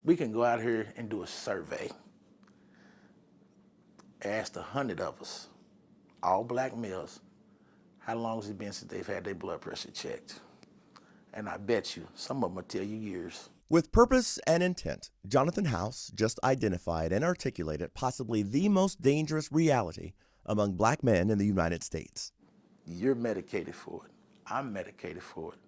We can go out here and do a survey. Ask 100 of us, all black males, how long has it been since they've had their blood pressure checked? And I bet you, some of them will tell you years. With purpose and intent, Jonathan House just identified and articulated possibly the most dangerous reality among black men in the United States. You're medicated for it. I'm medicated for it.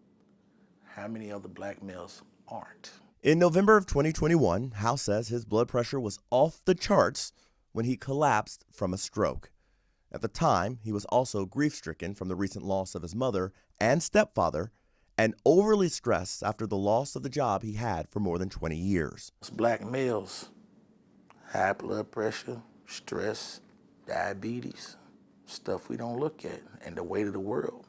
How many other black males aren't? In November of 2021, House says his blood pressure was off the charts when he collapsed from a stroke. At the time, he was also grief-stricken from the recent loss of his mother and stepfather, and overly stressed after the loss of the job he had for more than 20 years. Black males, high blood pressure, stress, diabetes, stuff we don't look at, and the weight of the world,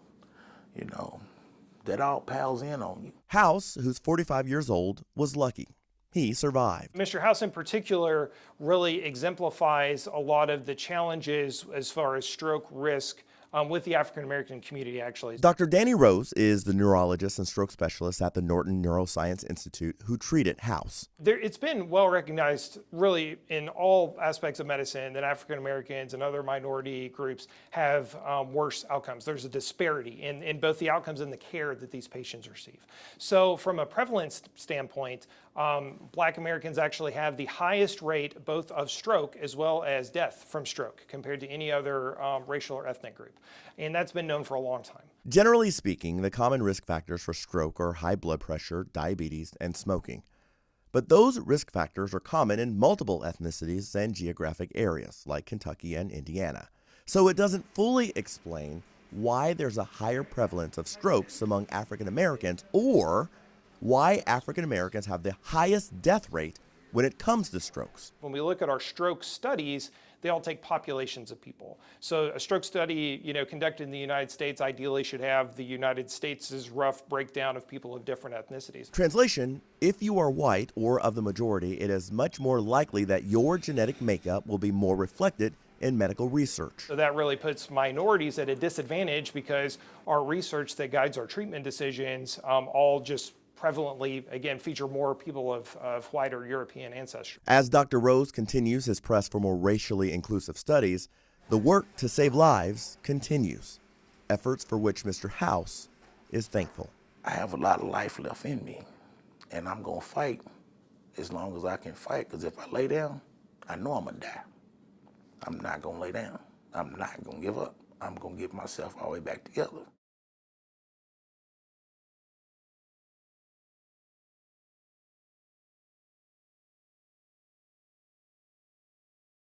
that all piles in on you. House, who's 45 years old, was lucky. He survived. Mr. House in particular really exemplifies a lot of the challenges as far as stroke risk with the African American community, actually. Dr. Danny Rose is the neurologist and stroke specialist at the Norton Neuroscience Institute who treated House. It's been well recognized really in all aspects of medicine that African Americans and other minority groups have worse outcomes. There's a disparity in both the outcomes and the care that these patients receive. So from a prevalence standpoint, Black Americans actually have the highest rate both of stroke as well as death from stroke compared to any other racial or ethnic group. And that's been known for a long time. Generally speaking, the common risk factors for stroke are high blood pressure, diabetes, and smoking. But those risk factors are common in multiple ethnicities and geographic areas, like Kentucky and Indiana. So it doesn't fully explain why there's a higher prevalence of strokes among African Americans, or why African Americans have the highest death rate when it comes to strokes. When we look at our stroke studies, they all take populations of people. So a stroke study, conducted in the United States ideally should have the United States' rough breakdown of people of different ethnicities. Translation: if you are white or of the majority, it is much more likely that your genetic makeup will be more reflected in medical research. So that really puts minorities at a disadvantage because our research that guides our treatment decisions all just prevalently, again, feature more people of white or European ancestry. As Dr. Rose continues his press for more racially inclusive studies, the work to save lives continues, efforts for which Mr. House is thankful. I have a lot of life left in me, and I'm gonna fight as long as I can fight, because if I lay down, I know I'm gonna die. I'm not gonna lay down. I'm not gonna give up. I'm gonna get myself all the way back together.